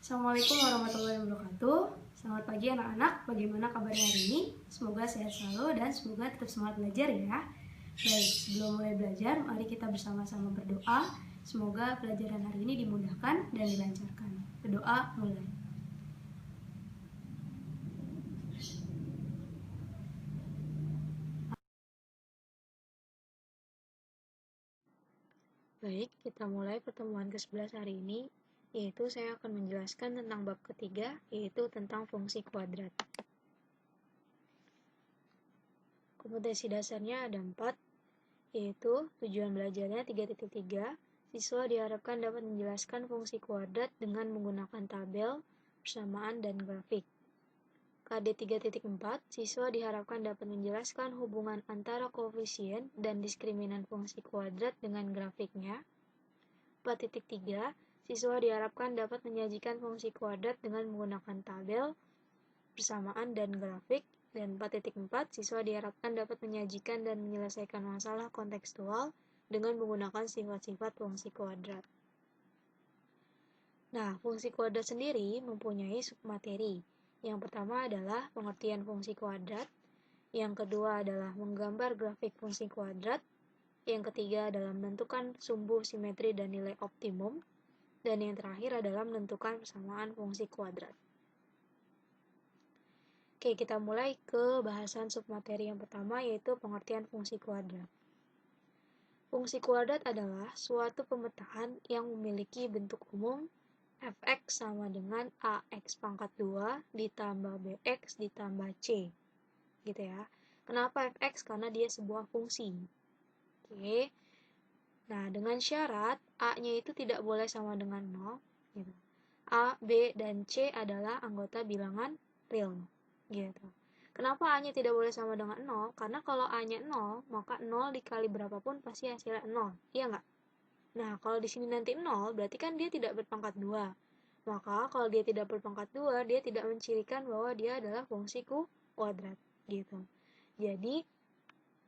Assalamualaikum warahmatullahi wabarakatuh. Selamat pagi anak-anak, bagaimana kabarnya hari ini? Semoga sehat selalu dan semoga tetap semangat belajar ya. Baik, sebelum mulai belajar, mari kita bersama-sama berdoa. Semoga pelajaran hari ini dimudahkan dan dilancarkan. Berdoa mulai. Baik, kita mulai pertemuan ke-11 hari ini, yaitu saya akan menjelaskan tentang bab ketiga, yaitu tentang fungsi kuadrat. Kompetensi dasarnya ada 4, yaitu tujuan belajarnya 3.3. Siswa diharapkan dapat menjelaskan fungsi kuadrat dengan menggunakan tabel, persamaan, dan grafik. KD 3.4, siswa diharapkan dapat menjelaskan hubungan antara koefisien dan diskriminan fungsi kuadrat dengan grafiknya. 4.3, siswa diharapkan dapat menyajikan fungsi kuadrat dengan menggunakan tabel, persamaan, dan grafik. Dan 4.4, siswa diharapkan dapat menyajikan dan menyelesaikan masalah kontekstual dengan menggunakan sifat-sifat fungsi kuadrat. Nah, fungsi kuadrat sendiri mempunyai submateri. Yang pertama adalah pengertian fungsi kuadrat, yang kedua adalah menggambar grafik fungsi kuadrat, yang ketiga adalah menentukan sumbu, simetri, dan nilai optimum, dan yang terakhir adalah menentukan persamaan fungsi kuadrat. Oke, kita mulai ke bahasan submateri yang pertama, yaitu pengertian fungsi kuadrat. Fungsi kuadrat adalah suatu pemetaan yang memiliki bentuk umum fx sama dengan ax pangkat 2 ditambah bx ditambah c. Gitu ya. Kenapa fx? Karena dia sebuah fungsi. Oke. Nah, dengan syarat a-nya itu tidak boleh sama dengan 0. Gitu. A, B, dan C adalah anggota bilangan real. Gitu. Kenapa A-nya tidak boleh sama dengan 0? Karena kalau A-nya 0, maka 0 dikali berapapun pasti hasilnya 0. Iya nggak? Nah, kalau di sini nanti 0, berarti kan dia tidak berpangkat 2. Maka, kalau dia tidak berpangkat 2, dia tidak mencirikan bahwa dia adalah fungsi kuadrat. Gitu. Jadi,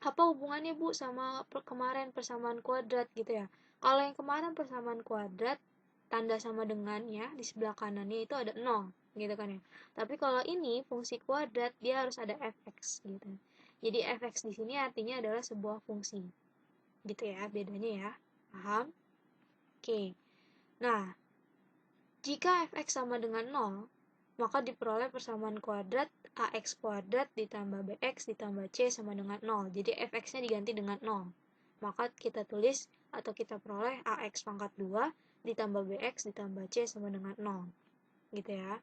apa hubungannya, Bu, sama kemarin persamaan kuadrat gitu ya? Kalau yang kemarin persamaan kuadrat, tanda sama dengannya di sebelah kanannya itu ada 0, gitu kan ya. Tapi kalau ini fungsi kuadrat, dia harus ada fx gitu. Jadi fx di sini artinya adalah sebuah fungsi. Gitu ya, bedanya ya. Paham? Oke. Nah, jika fx sama dengan 0, maka diperoleh persamaan kuadrat ax kuadrat ditambah bx ditambah c sama dengan 0. Jadi fx-nya diganti dengan 0. Maka kita tulis atau kita peroleh ax pangkat 2 ditambah bx ditambah c sama dengan 0. Gitu ya.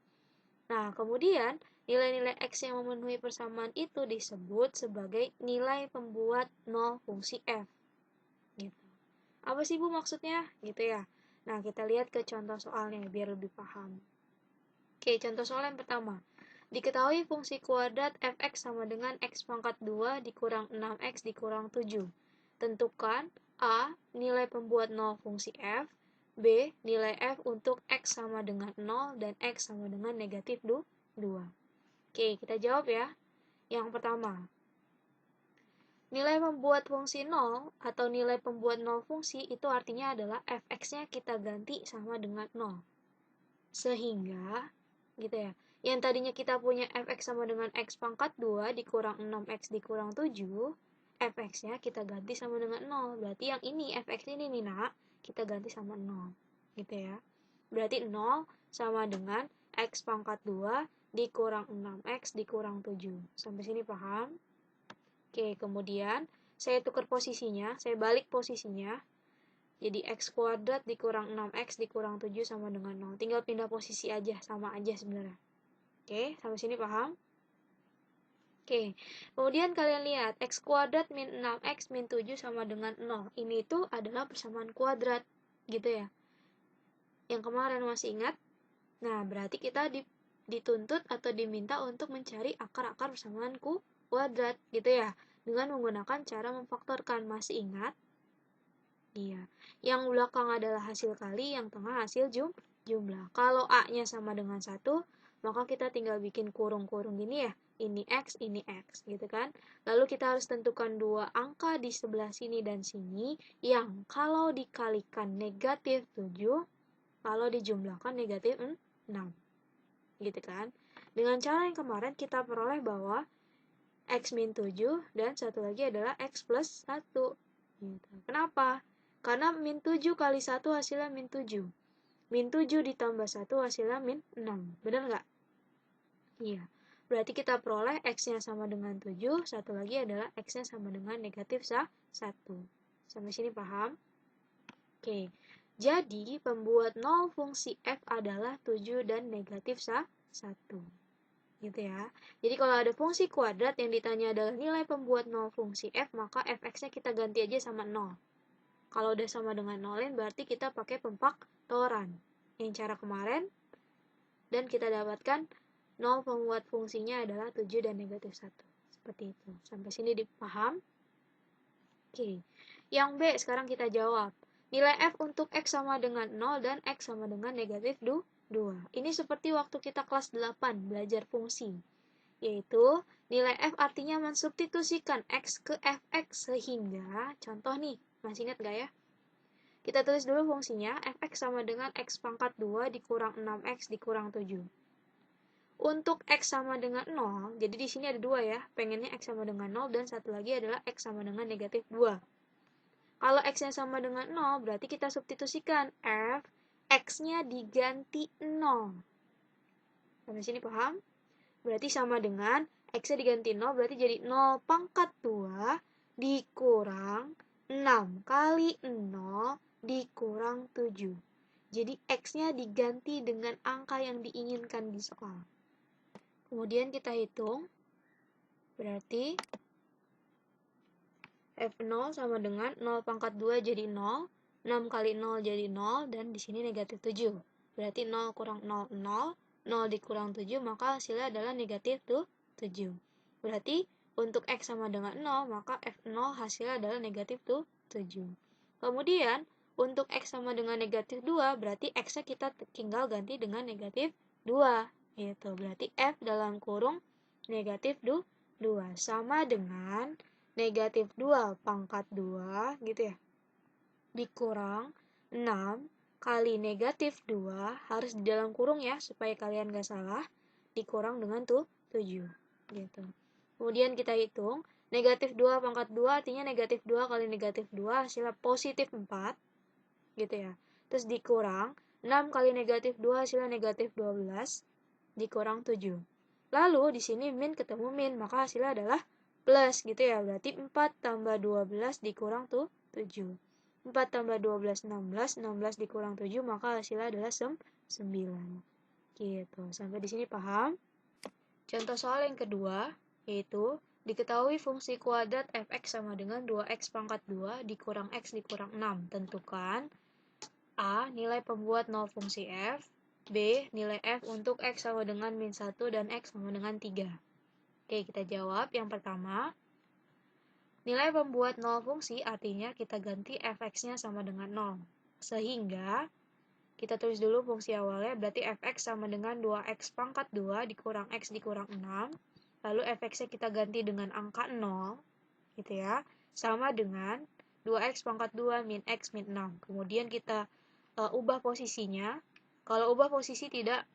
Nah, kemudian nilai-nilai x yang memenuhi persamaan itu disebut sebagai nilai pembuat 0 fungsi f. Gitu. Apa sih, Bu, maksudnya? Gitu ya. Nah, kita lihat ke contoh soalnya biar lebih paham. Oke, contoh soal yang pertama. Diketahui fungsi kuadrat fx sama dengan x pangkat 2 dikurang 6x dikurang 7. Tentukan a. Nilai pembuat 0 fungsi f, b. Nilai f untuk x sama dengan 0 dan x sama dengan negatif 2. Oke, kita jawab ya. Yang pertama, nilai pembuat fungsi 0 atau nilai pembuat 0 fungsi itu artinya adalah fx-nya kita ganti sama dengan 0. Sehingga, gitu ya, yang tadinya kita punya fx sama dengan x pangkat 2 dikurang 6x dikurang 7, fx-nya kita ganti sama dengan 0. Berarti yang ini, fx ini nih, nak, kita ganti sama 0. Gitu ya. Berarti 0 sama dengan x pangkat 2 dikurang 6x dikurang 7. Sampai sini paham? Oke, kemudian saya tukar posisinya, saya balik posisinya. Jadi x kuadrat dikurang 6x dikurang 7 sama dengan 0. Tinggal pindah posisi aja, sama aja sebenarnya. Oke, sampai sini paham? Oke, kemudian kalian lihat, x kuadrat min 6x min 7 sama dengan 0. Ini tuh adalah persamaan kuadrat, gitu ya. Yang kemarin masih ingat? Nah, berarti kita dituntut atau diminta untuk mencari akar-akar persamaan kuadrat, gitu ya. Dengan menggunakan cara memfaktorkan. Masih ingat? Iya. Yang belakang adalah hasil kali, yang tengah hasil jumlah. Kalau A-nya sama dengan 1, maka kita tinggal bikin kurung-kurung gini ya. Ini X, ini X, gitu kan. Lalu kita harus tentukan dua angka di sebelah sini dan sini, yang kalau dikalikan negatif 7, kalau dijumlahkan negatif 6. Gitu kan. Dengan cara yang kemarin kita peroleh bahwa X min 7 dan satu lagi adalah X plus 1. Gitu. Kenapa? Karena min 7 kali 1 hasilnya min 7. Min 7 ditambah 1 hasilnya min 6. Benar nggak? Iya. Berarti kita peroleh X-nya sama dengan 7, satu lagi adalah X-nya sama dengan negatif 1. Sampai sini paham? Oke. Jadi, pembuat 0 fungsi f adalah 7 dan negatif 1. Gitu ya. Jadi, kalau ada fungsi kuadrat yang ditanya adalah nilai pembuat 0 fungsi f, maka fx-nya kita ganti aja sama 0. Kalau udah sama dengan 0, berarti kita pakai pemfaktoran. Yang cara kemarin, dan kita dapatkan 0 pembuat fungsinya adalah 7 dan negatif 1. Seperti itu. Sampai sini dipaham? Oke. Yang B sekarang kita jawab. Nilai f untuk x sama dengan 0 dan x sama dengan negatif 2. Ini seperti waktu kita kelas 8 belajar fungsi. Yaitu nilai f artinya mensubstitusikan x ke fx sehingga, contoh nih, masih ingat gak ya? Kita tulis dulu fungsinya, fx sama dengan x pangkat 2 dikurang 6x dikurang 7. Untuk x sama dengan 0, jadi di sini ada 2 ya, pengennya x sama dengan 0 dan satu lagi adalah x sama dengan negatif 2. Kalau x-nya sama dengan 0, berarti kita substitusikan f, x-nya diganti 0. Sampai sini paham? Berarti sama dengan x-nya diganti 0, berarti jadi 0 pangkat 2 dikurang 6 kali 0 dikurang 7. Jadi x-nya diganti dengan angka yang diinginkan di soal. Kemudian kita hitung, berarti f0 sama dengan 0 pangkat 2 jadi 0, 6 kali 0 jadi 0, dan di sini negatif 7. Berarti 0 kurang 0, 0, 0 dikurang 7, maka hasilnya adalah negatif 7. Berarti untuk x sama dengan 0, maka f0 hasilnya adalah negatif 7. Kemudian, untuk x sama dengan negatif 2, berarti x-nya kita tinggal ganti dengan negatif 2. Gitu. Berarti f dalam kurung negatif 2 sama dengan negatif 2 pangkat 2 gitu ya, dikurang 6 kali negatif 2, harus di dalam kurung ya supaya kalian gak salah, dikurang dengan 7 gitu. Kemudian kita hitung, negatif 2 pangkat 2 artinya negatif 2 kali negatif 2 hasilnya positif 4 gitu ya. Terus dikurang 6 kali negatif 2 hasilnya negatif 12 dikurang 7. Lalu di sini min ketemu min, maka hasilnya adalah plus gitu ya, berarti 4 tambah 12 dikurang 7. 4 tambah 12, 16, 16 dikurang 7, maka hasilnya adalah 9. Gitu, sampai di sini paham? Contoh soal yang kedua, yaitu diketahui fungsi kuadrat fx sama dengan 2x pangkat 2 dikurang x dikurang 6. Tentukan A. Nilai pembuat 0 fungsi f. B. Nilai f untuk x sama dengan min 1 dan x sama dengan 3. Oke, kita jawab. Yang pertama, nilai pembuat 0 fungsi artinya kita ganti fx-nya sama dengan 0. Sehingga, kita tulis dulu fungsi awalnya, berarti fx sama dengan 2x pangkat 2 dikurang x dikurang 6. Lalu fx-nya kita ganti dengan angka 0, gitu ya, sama dengan 2x pangkat 2 min x min 6. Kemudian kita ubah posisinya. Kalau ubah posisi tidak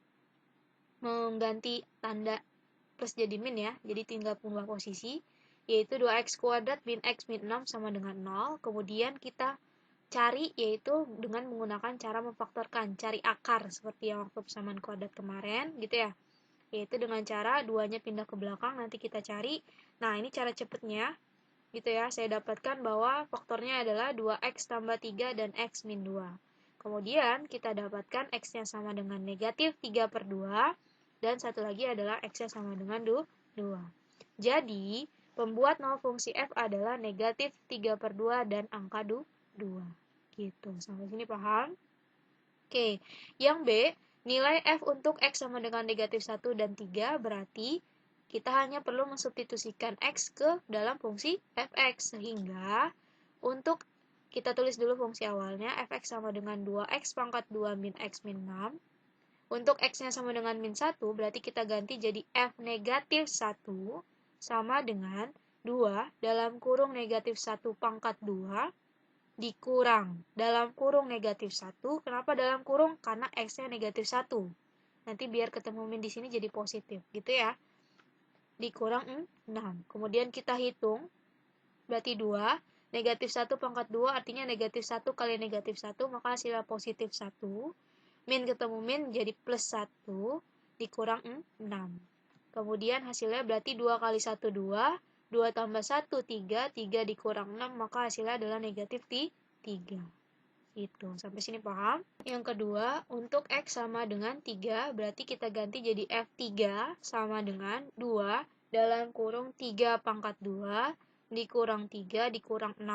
mengganti tanda plus jadi min ya, jadi tinggal mengubah posisi, yaitu 2x kuadrat min x min 6 sama dengan 0. Kemudian kita cari, yaitu dengan menggunakan cara memfaktorkan, cari akar seperti yang waktu persamaan kuadrat kemarin gitu ya, yaitu dengan cara 2-nya pindah ke belakang, nanti kita cari. Nah, ini cara cepatnya gitu ya, saya dapatkan bahwa faktornya adalah 2x tambah 3 dan x min 2. Kemudian kita dapatkan x-nya sama dengan negatif 3/2, dan satu lagi adalah x-nya sama dengan 2. Jadi, pembuat 0 fungsi f adalah negatif 3/2 dan angka 2. Gitu, sampai sini paham? Oke, yang B, nilai f untuk x sama dengan negatif 1 dan 3, berarti kita hanya perlu mensubstitusikan x ke dalam fungsi fx. Sehingga, untuk kita tulis dulu fungsi awalnya, fx sama dengan 2x pangkat 2 min x min 6. Untuk x-nya sama dengan min 1, berarti kita ganti jadi f negatif 1 sama dengan 2 dalam kurung negatif 1 pangkat 2 dikurang dalam kurung negatif 1. Kenapa dalam kurung? Karena x-nya negatif 1. Nanti biar ketemu min di sini jadi positif, gitu ya. Dikurang 6. Kemudian kita hitung, berarti 2. Negatif 1 pangkat 2 artinya negatif 1 kali negatif 1, maka hasilnya positif 1. Min ketemu min jadi plus 1, dikurang 6. Kemudian hasilnya berarti 2 kali 1, 2. 2 tambah 1, 3. 3 dikurang 6, maka hasilnya adalah negatif 3. Itu, sampai sini paham? Yang kedua, untuk X sama dengan 3, berarti kita ganti jadi F3 sama dengan 2 dalam kurung 3 pangkat 2 dikurang 3 dikurang 6.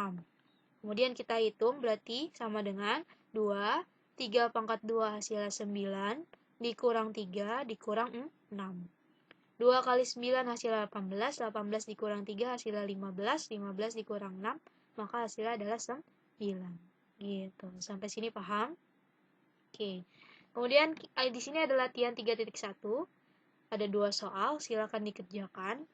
Kemudian kita hitung, berarti sama dengan 2, 3 pangkat 2 hasilnya 9, dikurang 3 dikurang 6. 2 kali 9 hasilnya 18, 18 dikurang 3 hasilnya 15, 15 dikurang 6, maka hasilnya adalah 9. Gitu. Sampai sini paham? Oke. Kemudian di sini ada latihan 3.1. Ada 2 soal, silakan dikerjakan.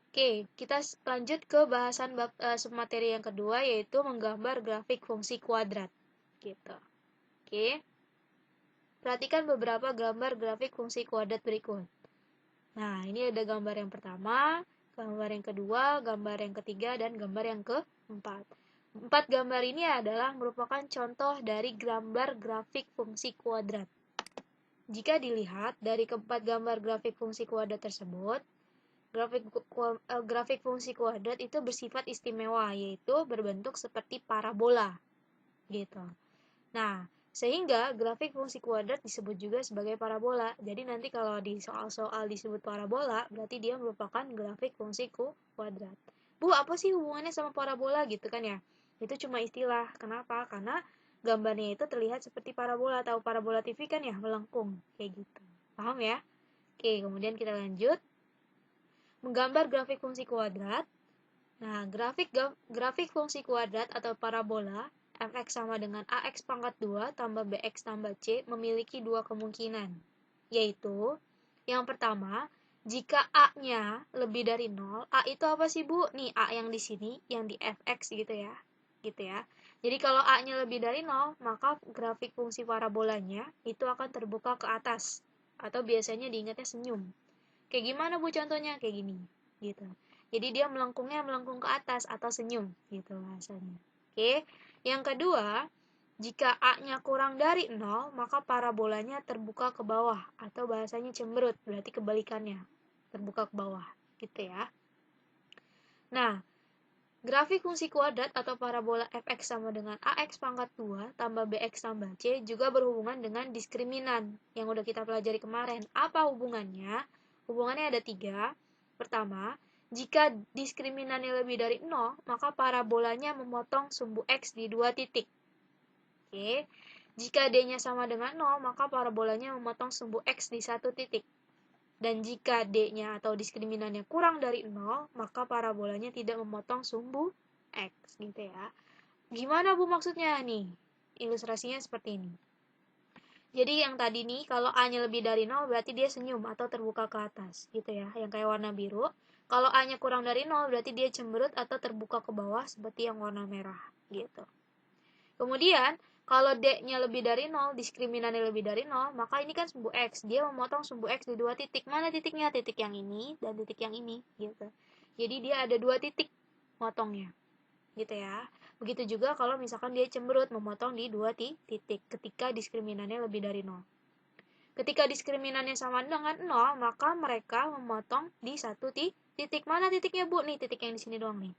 Oke, kita lanjut ke bahasan submateri yang kedua, yaitu menggambar grafik fungsi kuadrat. Gitu. Oke. Perhatikan beberapa gambar grafik fungsi kuadrat berikut. Nah, ini ada gambar yang pertama, gambar yang kedua, gambar yang ketiga, dan gambar yang keempat. 4 gambar ini adalah merupakan contoh dari gambar grafik fungsi kuadrat. Jika dilihat dari keempat gambar grafik fungsi kuadrat tersebut, grafik fungsi kuadrat itu bersifat istimewa, yaitu berbentuk seperti parabola. Gitu. Nah, sehingga grafik fungsi kuadrat disebut juga sebagai parabola. Jadi nanti kalau di soal-soal disebut parabola, berarti dia merupakan grafik fungsi kuadrat. Bu, apa sih hubungannya sama parabola gitu kan ya? Itu cuma istilah. Kenapa? Karena gambarnya itu terlihat seperti parabola. Tahu parabola TV kan ya? Melengkung. Kayak gitu. Paham ya? Oke, kemudian kita lanjut. Menggambar grafik fungsi kuadrat. Nah, grafik fungsi kuadrat atau parabola fx sama dengan ax pangkat 2 tambah bx tambah c memiliki dua kemungkinan. Yaitu, yang pertama, jika a-nya lebih dari 0, a itu apa sih Bu? Nih, a yang di sini, yang di fx gitu ya. Jadi kalau a-nya lebih dari 0, maka grafik fungsi parabolanya itu akan terbuka ke atas. Atau biasanya diingatnya senyum. Kayak gimana Bu contohnya? Kayak gini. Gitu. Jadi dia melengkung ke atas atau senyum gitu bahasanya. Oke. Yang kedua, jika a-nya kurang dari 0, maka parabolanya terbuka ke bawah atau bahasanya cemberut, berarti kebalikannya. Terbuka ke bawah, gitu ya. Nah, grafik fungsi kuadrat atau parabola fx sama dengan ax pangkat 2 tambah bx tambah c juga berhubungan dengan diskriminan yang udah kita pelajari kemarin. Apa hubungannya? Hubungannya ada 3. Pertama, jika diskriminannya lebih dari 0, maka parabolanya memotong sumbu x di 2 titik. Oke. Jika d-nya sama dengan 0, maka parabolanya memotong sumbu x di 1 titik. Dan jika d-nya atau diskriminannya kurang dari 0, maka parabolanya tidak memotong sumbu x, gitu ya. Gimana Bu maksudnya nih? Ilustrasinya seperti ini. Jadi yang tadi nih, kalau a-nya lebih dari 0, berarti dia senyum atau terbuka ke atas, gitu ya. Yang kayak warna biru. Kalau a-nya kurang dari 0, berarti dia cemberut atau terbuka ke bawah, seperti yang warna merah, gitu. Kemudian, kalau D-nya lebih dari 0, diskriminannya lebih dari 0, maka ini kan sumbu X. Dia memotong sumbu X di 2 titik. Mana titiknya? Titik yang ini dan titik yang ini. Gitu. Jadi dia ada 2 titik motongnya. Gitu ya. Begitu juga kalau misalkan dia cemberut memotong di 2 titik ketika diskriminannya lebih dari 0. Ketika diskriminannya sama dengan 0, maka mereka memotong di 1 titik. Mana titiknya Bu? Nih titik yang di sini doang nih.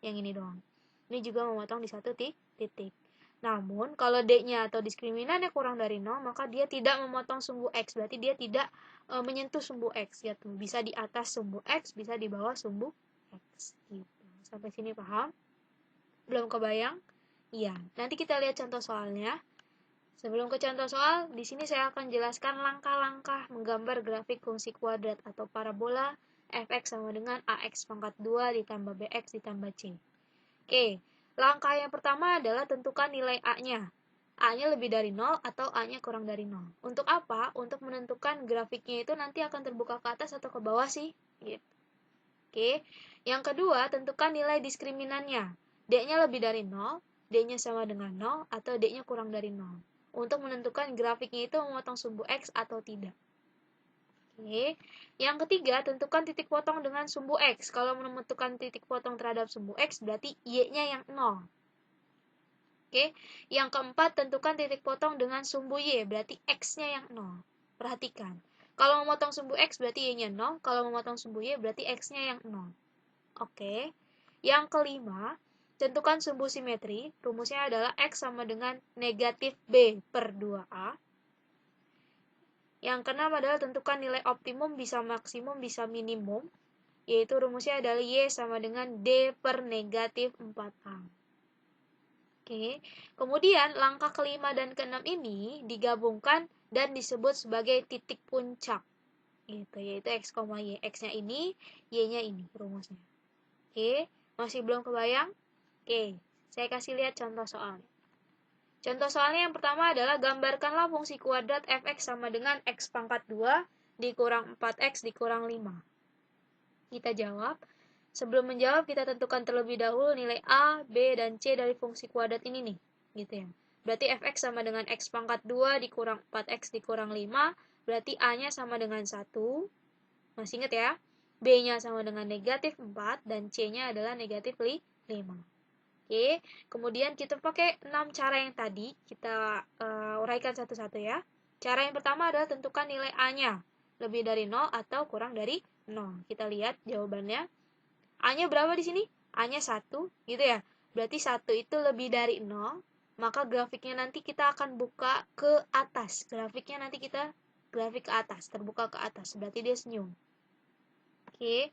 Yang ini doang. Ini juga memotong di 1 titik. Namun, kalau D-nya atau diskriminannya kurang dari 0, maka dia tidak memotong sumbu X. Berarti dia tidak menyentuh sumbu X. Gitu. Bisa di atas sumbu X, bisa di bawah sumbu X. Gitu. Sampai sini paham? Belum kebayang? Iya. Nanti kita lihat contoh soalnya. Sebelum ke contoh soal, di sini saya akan jelaskan langkah-langkah menggambar grafik fungsi kuadrat atau parabola fx sama dengan ax pangkat 2 ditambah bx ditambah c. Oke. Langkah yang pertama adalah tentukan nilai A-nya. A-nya lebih dari 0 atau A-nya kurang dari 0. Untuk apa? Untuk menentukan grafiknya itu nanti akan terbuka ke atas atau ke bawah sih. Gitu. Oke. Yang kedua, tentukan nilai diskriminannya. D-nya lebih dari 0, D-nya sama dengan 0, atau D-nya kurang dari 0. untuk menentukan grafiknya itu memotong sumbu X atau tidak. Oke. Yang ketiga, tentukan titik potong dengan sumbu X. Kalau menentukan titik potong terhadap sumbu X, berarti Y-nya yang 0. Oke. Yang keempat, tentukan titik potong dengan sumbu Y, berarti X-nya yang 0. Perhatikan. Kalau memotong sumbu X, berarti Y-nya 0. Kalau memotong sumbu Y, berarti X-nya yang 0. Oke. Yang kelima, tentukan sumbu simetri. Rumusnya adalah X sama dengan negatif B per 2A. Yang keenam adalah tentukan nilai optimum bisa maksimum bisa minimum, yaitu rumusnya adalah Y sama dengan D per negatif 4A. Oke, kemudian langkah kelima dan keenam ini digabungkan dan disebut sebagai titik puncak, gitu, yaitu X, Y. X-nya ini, Y-nya ini rumusnya. Oke, masih belum kebayang? Oke, saya kasih lihat contoh soalnya. Contoh soalnya yang pertama adalah gambarkanlah fungsi kuadrat fx sama dengan x pangkat 2 dikurang 4x dikurang 5. Kita jawab. Sebelum menjawab, kita tentukan terlebih dahulu nilai A, B, dan C dari fungsi kuadrat ini nih. Gitu ya. Berarti fx sama dengan x pangkat 2 dikurang 4x dikurang 5. Berarti A-nya sama dengan 1. Masih ingat ya? B-nya sama dengan negatif 4 dan C-nya adalah negatif 5. Oke, kemudian kita pakai 6 cara yang tadi, kita uraikan satu-satu ya. Cara yang pertama adalah tentukan nilai A-nya, lebih dari 0 atau kurang dari 0. Kita lihat jawabannya. A-nya berapa di sini? A-nya 1, gitu ya. Berarti 1 itu lebih dari 0, maka grafiknya nanti kita akan buka ke atas. Grafiknya nanti kita grafik ke atas, terbuka ke atas, berarti dia senyum. Oke,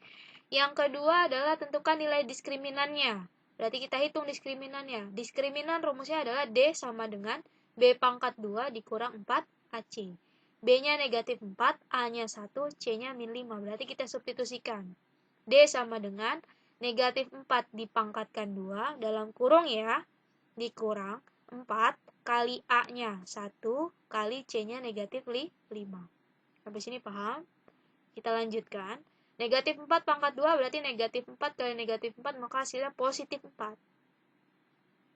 yang kedua adalah tentukan nilai diskriminannya. Berarti kita hitung diskriminannya. Diskriminan rumusnya adalah D sama dengan B pangkat 2 dikurang 4 AC. B-nya negatif 4, A-nya 1, C-nya min 5. Berarti kita substitusikan. D sama dengan negatif 4 dipangkatkan 2, dalam kurung ya, dikurang 4 kali A-nya 1, kali C-nya negatif 5. Sampai sini paham? Kita lanjutkan. Negatif 4 pangkat 2 berarti negatif 4 kali negatif 4, maka hasilnya positif 4.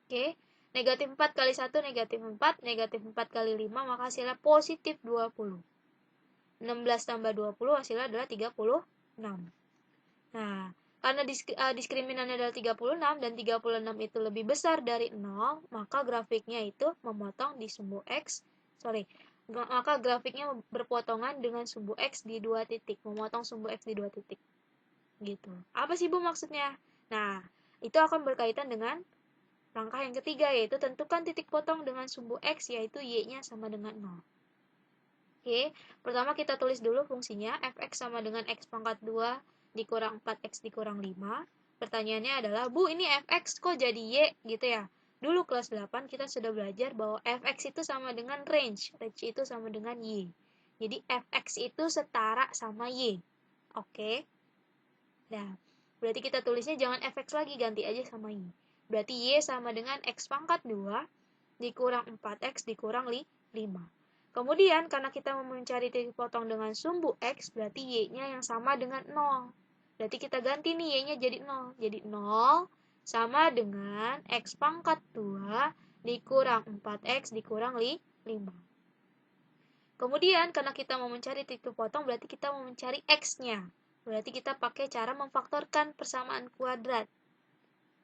Oke, negatif 4 kali 1 negatif 4, negatif 4 kali 5, maka hasilnya positif 20. 16 tambah 20 hasilnya adalah 36. Nah, karena diskriminannya adalah 36 dan 36 itu lebih besar dari 0, maka grafiknya itu memotong di sumbu X, maka grafiknya berpotongan dengan sumbu X di 2 titik, memotong sumbu X di 2 titik. Gitu. Apa sih Bu maksudnya? Nah, itu akan berkaitan dengan langkah yang ketiga, yaitu tentukan titik potong dengan sumbu X, yaitu Y-nya sama dengan 0. Oke, pertama kita tulis dulu fungsinya, fx sama dengan x pangkat 2 dikurang 4x dikurang 5. Pertanyaannya adalah, Bu, ini fx kok jadi y gitu ya? Dulu kelas 8 kita sudah belajar bahwa fx itu sama dengan range. Range itu sama dengan y. Jadi fx itu setara sama y. Oke. Nah, berarti kita tulisnya jangan fx lagi, ganti aja sama y. Berarti y sama dengan x pangkat 2 dikurang 4x dikurang 5. Kemudian, karena kita mau mencari titik potong dengan sumbu x, berarti y-nya yang sama dengan 0. Berarti kita ganti nih, y-nya jadi 0. Jadi 0 sama dengan x pangkat 2 dikurang 4x dikurang 5. Kemudian, karena kita mau mencari titik potong, berarti kita mau mencari x-nya. Berarti kita pakai cara memfaktorkan persamaan kuadrat.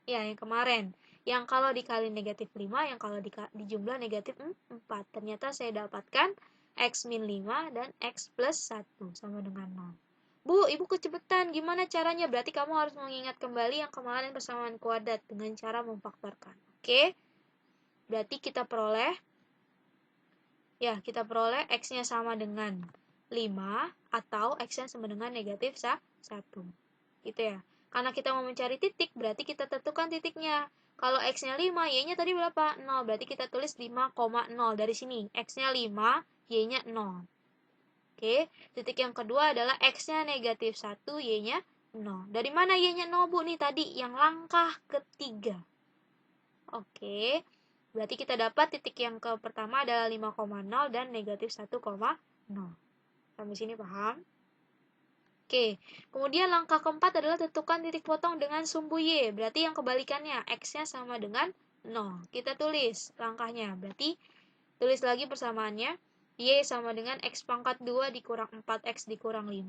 Ya, yang kemarin. Yang kalau dikali negatif 5, yang kalau dijumlah negatif 4. Ternyata saya dapatkan x min 5 dan x plus 1 sama dengan 0. Bu, Ibu kecepatan. Gimana caranya? Berarti kamu harus mengingat kembali yang kemarin persamaan kuadrat dengan cara memfaktorkan. Oke? Berarti kita peroleh x-nya sama dengan 5 atau x-nya sama dengan negatif 1. Gitu ya. Karena kita mau mencari titik, berarti kita tentukan titiknya. Kalau x-nya 5, y-nya tadi berapa? 0. Berarti kita tulis 5,0 dari sini. X-nya 5, y-nya 0. Oke, titik yang kedua adalah x-nya negatif 1, y-nya 0. Dari mana y-nya 0, Bu? Nih tadi, yang langkah ketiga. Oke, berarti kita dapat titik yang pertama adalah 5,0 dan negatif 1,0. Sampai sini paham? Oke, kemudian langkah keempat adalah tentukan titik potong dengan sumbu y. Berarti yang kebalikannya, x-nya sama dengan 0. Kita tulis langkahnya. Berarti Tulis lagi persamaannya. Y sama dengan X pangkat 2 dikurang 4X dikurang 5.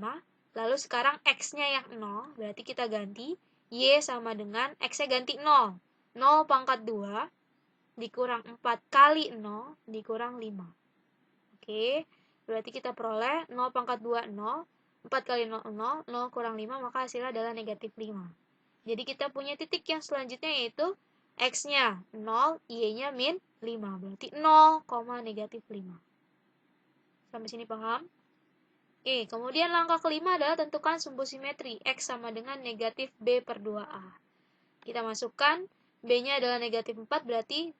Lalu sekarang X-nya yang 0, berarti kita ganti. Y sama dengan X-nya ganti 0. 0 pangkat 2 dikurang 4 kali 0 dikurang 5. Oke, berarti kita peroleh 0 pangkat 2, 0. 4 kali 0, 0. 0 kurang 5, maka hasilnya adalah negatif 5. Jadi kita punya titik yang selanjutnya yaitu X-nya 0, Y-nya min 5. Berarti 0, negatif 5. Sampai sini paham? Oke, kemudian langkah kelima adalah tentukan sumbu simetri. X sama dengan negatif B per 2A. Kita masukkan, B-nya adalah negatif 4, berarti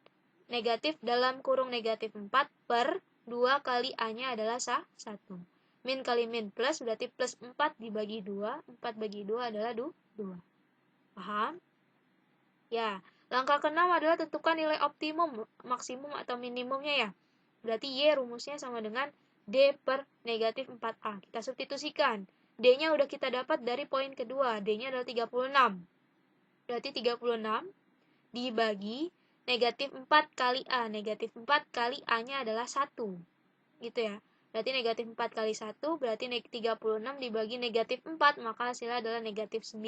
negatif dalam kurung negatif 4 per 2 kali A-nya adalah 1. Min kali min plus, berarti plus 4 dibagi 2. 4 bagi 2 adalah 2. Paham? Ya, langkah keenam adalah tentukan nilai optimum, maksimum atau minimumnya ya. Berarti Y rumusnya sama dengan D per negatif 4A. Kita substitusikan. D-nya udah kita dapat dari poin kedua. D-nya adalah 36. Berarti 36 dibagi negatif 4 kali A. Negatif 4 kali A-nya adalah 1. Gitu ya. Berarti negatif 4 kali 1, berarti 36 dibagi negatif 4, maka hasilnya adalah negatif 9.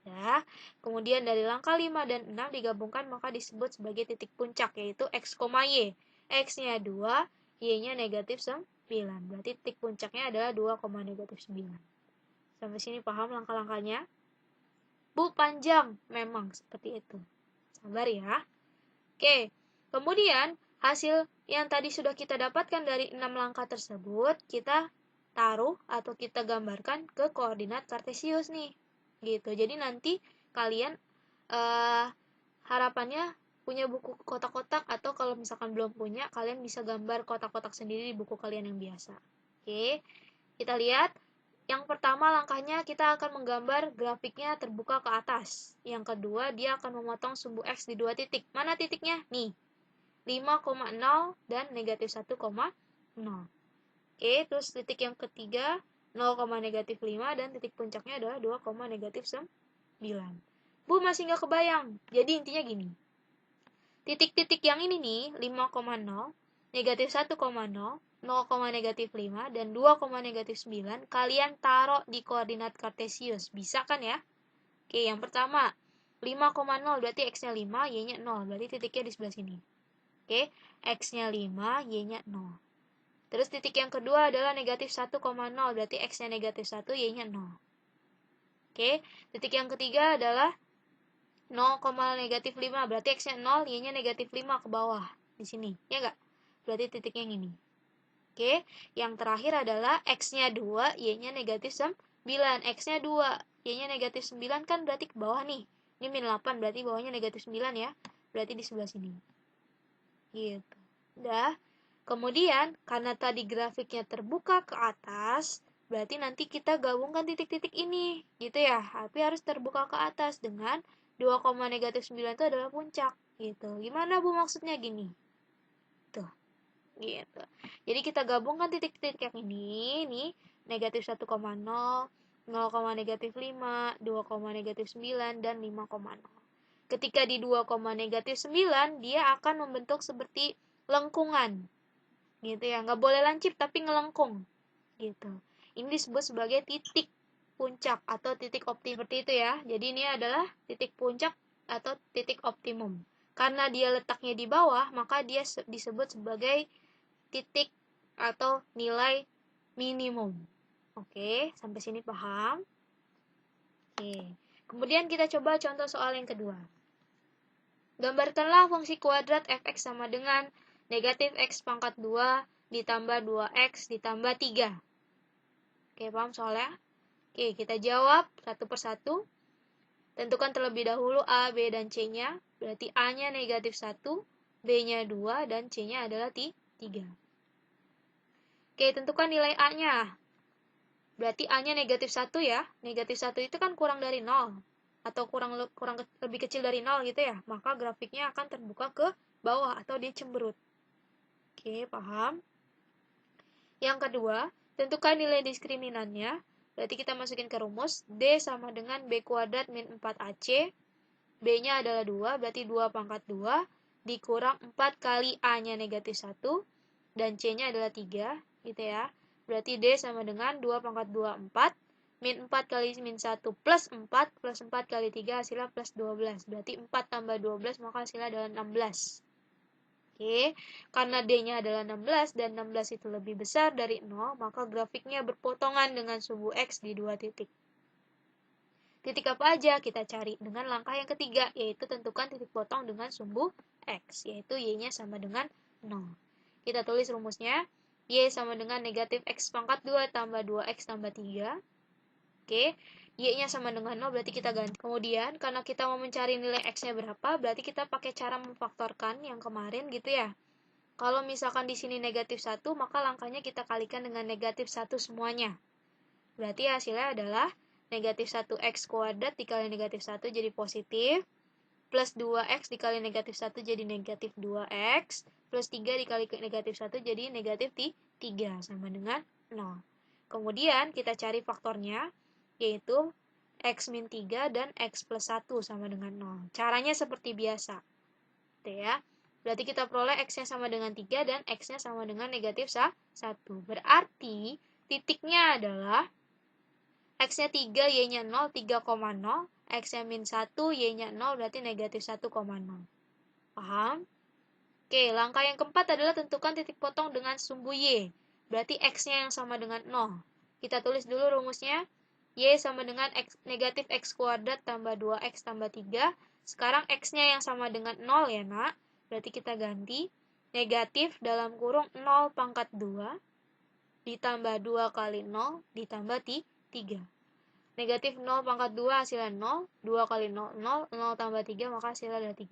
Ya, kemudian dari langkah 5 dan 6 digabungkan maka disebut sebagai titik puncak, yaitu X, Y. X-nya 2, Y-nya negatif 9. Berarti titik puncaknya adalah 2, negatif 9. Sampai sini paham langkah-langkahnya? Bu, panjang. Memang seperti itu. Sabar ya. Oke, kemudian hasil yang tadi sudah kita dapatkan dari 6 langkah tersebut, kita taruh atau kita gambarkan ke koordinat kartesius nih. Gitu. Jadi nanti kalian harapannya punya buku kotak-kotak, atau kalau misalkan belum punya, kalian bisa gambar kotak-kotak sendiri di buku kalian yang biasa. Oke, kita lihat. Yang pertama langkahnya kita akan menggambar grafiknya terbuka ke atas. Yang kedua dia akan memotong sumbu X di 2 titik. Mana titiknya? Nih, 5,0 dan negatif 1,0. Oke, terus titik yang ketiga 0, negatif 5 dan titik puncaknya adalah 2, negatif 9. Bu, masih nggak kebayang. Jadi intinya gini. Titik-titik yang ini nih, 5,0, negatif 1,0, 0, negatif 5, dan 2, negatif 9, kalian taruh di koordinat kartesius. Bisa kan ya? Oke, yang pertama, 5,0 berarti X-nya 5, Y-nya 0. Berarti titiknya di sebelah sini. Oke, X-nya 5, Y-nya 0. Terus titik yang kedua adalah negatif 1,0, berarti X-nya negatif 1, Y-nya 0. Oke, titik yang ketiga adalah 0, negatif 5, berarti X-nya 0, Y-nya negatif 5 ke bawah. Di sini, ya nggak? Berarti titiknya yang ini. Oke, yang terakhir adalah X-nya 2, Y-nya negatif 9. X-nya 2, Y-nya negatif 9 kan berarti ke bawah nih. Ini min 8, berarti bawahnya negatif 9 ya. Berarti di sebelah sini. Gitu. Udah. Kemudian, karena tadi grafiknya terbuka ke atas, berarti nanti kita gabungkan titik-titik ini. Gitu ya. Tapi harus terbuka ke atas dengan 2, negatif 9 itu adalah puncak. Gitu. Gimana Bu maksudnya gini? Tuh. Gitu. Jadi kita gabungkan titik-titik yang ini, nih, negatif 1,0, 0, negatif 5, 2, negatif 9, dan 5,0. Ketika di 2, negatif 9, dia akan membentuk seperti lengkungan. Gitu ya, nggak boleh lancip tapi ngelengkung. Gitu. Ini disebut sebagai titik puncak atau titik optimum, seperti itu ya. Jadi ini adalah titik puncak atau titik optimum. Karena dia letaknya di bawah, maka dia disebut sebagai titik atau nilai minimum. Oke, sampai sini paham? Oke. Kemudian kita coba contoh soal yang kedua. Gambarkanlah fungsi kuadrat fx sama dengan negatif x pangkat 2 ditambah 2x ditambah 3. Oke, paham soalnya? Oke, kita jawab satu persatu. Tentukan terlebih dahulu A, B, dan C-nya. Berarti A-nya negatif 1, B-nya 2, dan C-nya adalah 3. Oke, tentukan nilai A-nya. Berarti A-nya negatif 1 ya. Negatif 1 itu kan kurang dari 0. Atau lebih kecil dari 0 gitu ya. Maka grafiknya akan terbuka ke bawah atau dia cemberut. Oke, paham? Yang kedua, tentukan nilai diskriminannya. Berarti kita masukin ke rumus. D sama dengan B kuadrat min 4AC. B-nya adalah 2, berarti 2 pangkat 2. dikurang 4 kali A-nya negatif 1, dan C-nya adalah 3, gitu ya. Berarti D sama dengan 2 pangkat 2, 4, min 4 kali min 1 plus 4 kali 3 hasilnya plus 12. Berarti 4 tambah 12 maka hasilnya adalah 16. Oke, karena D-nya adalah 16 dan 16 itu lebih besar dari 0, maka grafiknya berpotongan dengan sumbu X di 2 titik. Titik apa aja kita cari dengan langkah yang ketiga, yaitu tentukan titik potong dengan sumbu X, yaitu Y-nya sama dengan 0. Kita tulis rumusnya, Y sama dengan negatif X pangkat 2 tambah 2X tambah 3. Oke, Y-nya sama dengan 0, berarti kita ganti. Kemudian, karena kita mau mencari nilai X-nya berapa, berarti kita pakai cara memfaktorkan yang kemarin gitu ya. Kalau misalkan di sini negatif 1, maka langkahnya kita kalikan dengan negatif 1 semuanya. Berarti hasilnya adalah negatif 1X kuadrat dikali negatif 1 jadi positif, plus 2X dikali negatif 1 jadi negatif 2X, plus 3 dikali negatif 1 jadi negatif 3, sama dengan 0. Kemudian kita cari faktornya, yaitu X min 3 dan X plus 1 sama dengan 0. Caranya seperti biasa. Gitu ya. Berarti kita peroleh X-nya sama dengan 3 dan X-nya sama dengan negatif 1. Berarti titiknya adalah X-nya 3, Y-nya 0, 3,0. X-nya min 1, Y-nya 0, berarti negatif 1,0. Paham? Oke, langkah yang keempat adalah tentukan titik potong dengan sumbu Y. Berarti X-nya yang sama dengan 0. Kita tulis dulu rumusnya. Y sama dengan X, negatif X kuadrat tambah 2X tambah 3. Sekarang X-nya yang sama dengan 0 ya nak. Berarti kita ganti. Negatif dalam kurung 0 pangkat 2. Ditambah 2 kali 0 ditambah 3. Negatif 0 pangkat 2 hasilnya 0. 2 kali 0, 0. 0 tambah 3 maka hasilnya adalah 3.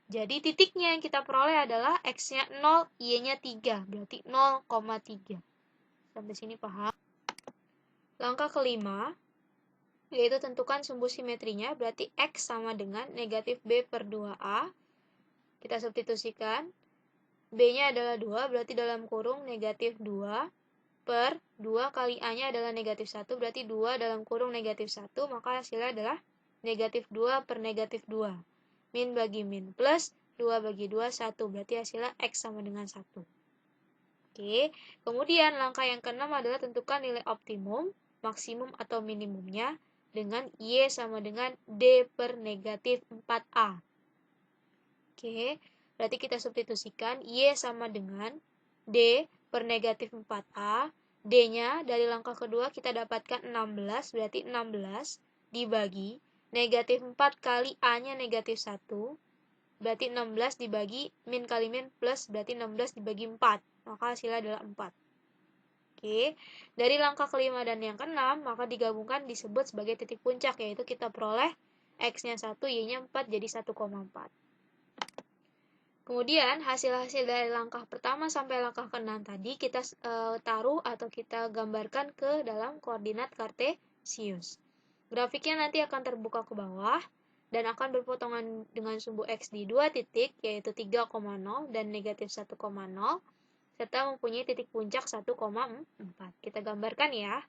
Jadi titiknya yang kita peroleh adalah X-nya 0, Y-nya 3. Berarti 0,3. Sampai sini paham? Langkah kelima, yaitu tentukan sumbu simetrinya. Berarti X sama dengan negatif B per 2A. Kita substitusikan. B-nya adalah 2, berarti dalam kurung negatif 2 per 2 kali A-nya adalah negatif 1. Berarti 2 dalam kurung negatif 1, maka hasilnya adalah negatif 2 per negatif 2. Min bagi min plus 2 bagi 2, 1. Berarti hasilnya X sama dengan 1. Oke, kemudian langkah yang keenam adalah tentukan nilai optimum, maksimum atau minimumnya dengan Y sama dengan D per negatif 4A. Oke, berarti kita substitusikan Y sama dengan D per negatif 4A. D-nya dari langkah kedua kita dapatkan 16, berarti 16 dibagi negatif 4 kali A-nya negatif 1. Berarti 16 dibagi min kali min plus, berarti 16 dibagi 4. Maka hasilnya adalah 4. Oke, dari langkah kelima dan yang keenam, maka digabungkan disebut sebagai titik puncak, yaitu kita peroleh X-nya 1, Y-nya 4, jadi 1,4. Kemudian, hasil-hasil dari langkah pertama sampai langkah keenam tadi, kita taruh atau kita gambarkan ke dalam koordinat kartesius. Grafiknya nanti akan terbuka ke bawah, dan akan berpotongan dengan sumbu X di 2 titik, yaitu 3,0 dan negatif 1,0, serta mempunyai titik puncak 1,4. Kita gambarkan ya.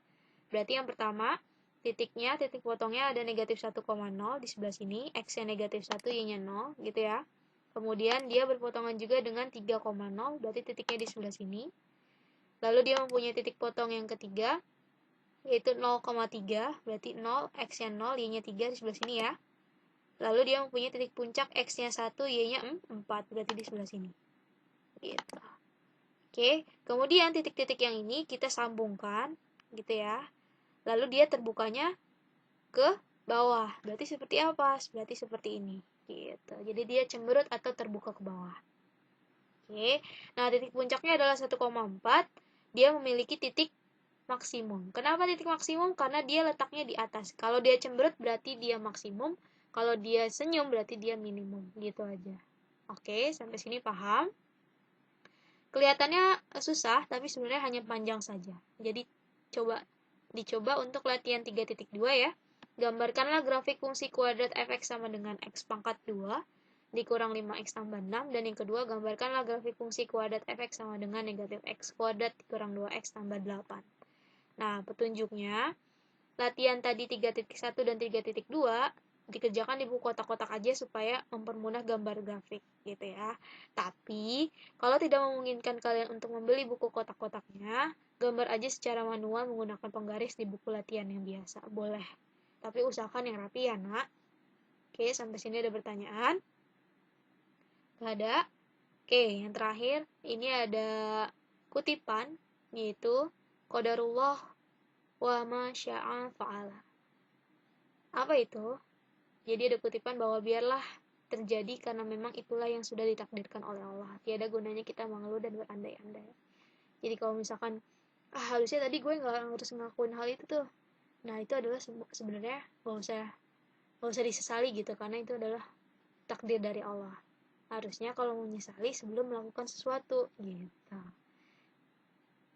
Berarti yang pertama, titiknya, titik potongnya ada negatif 1,0 di sebelah sini, X-nya negatif 1, Y-nya 0, gitu ya. Kemudian dia berpotongan juga dengan 3,0, berarti titiknya di sebelah sini. Lalu dia mempunyai titik potong yang ketiga, yaitu 0,3, berarti 0, X-nya 0, Y-nya 3 di sebelah sini ya. Lalu dia mempunyai titik puncak X-nya 1, Y-nya 4, berarti di sebelah sini. Gitu. Oke, kemudian titik-titik yang ini kita sambungkan, gitu ya. Lalu dia terbukanya ke bawah. Berarti seperti apa? Berarti seperti ini. Gitu. Jadi dia cemberut atau terbuka ke bawah. Oke, nah titik puncaknya adalah 1,4. Dia memiliki titik maksimum. Kenapa titik maksimum? Karena dia letaknya di atas. Kalau dia cemberut berarti dia maksimum. Kalau dia senyum berarti dia minimum. Gitu aja. Oke, sampai sini paham? Kelihatannya susah, tapi sebenarnya hanya panjang saja. Jadi dicoba untuk latihan 3.2 ya. Gambarkanlah grafik fungsi kuadrat fx sama dengan x pangkat 2 dikurang 5x tambah 6. Dan yang kedua, gambarkanlah grafik fungsi kuadrat fx sama dengan negatif x kuadrat dikurang 2x tambah 8. Nah, petunjuknya, latihan tadi 3.1 dan 3.2, dikerjakan di buku kotak-kotak aja supaya mempermudah gambar grafik gitu ya. Tapi kalau tidak memungkinkan kalian untuk membeli buku kotak-kotaknya, gambar aja secara manual menggunakan penggaris di buku latihan yang biasa. Boleh. Tapi usahakan yang rapi ya, Nak. Oke, sampai sini ada pertanyaan? Gak ada? Oke, yang terakhir ini ada kutipan, yaitu qadarullah wa ma syaa fa'ala. Apa itu? Jadi ada kutipan bahwa biarlah terjadi karena memang itulah yang sudah ditakdirkan oleh Allah. Tiada gunanya kita mengeluh dan berandai-andai. Jadi kalau misalkan harusnya tadi gue nggak harus ngelakuin hal itu tuh. Nah, itu adalah sebenarnya nggak usah disesali gitu, karena itu adalah takdir dari Allah. Harusnya kalau menyesali sebelum melakukan sesuatu gitu.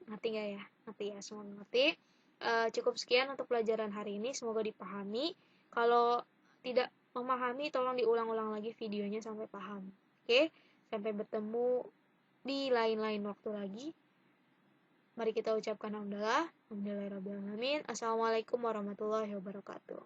Ngerti gak ya? Ngerti ya, semua ngerti. Cukup sekian untuk pelajaran hari ini, semoga dipahami. Kalau tidak memahami, tolong diulang-ulang lagi videonya sampai paham. Oke, sampai bertemu di lain-lain waktu lagi. Mari kita ucapkan alhamdulillah. Alhamdulillahirrahmanirrahim. Assalamualaikum warahmatullahi wabarakatuh.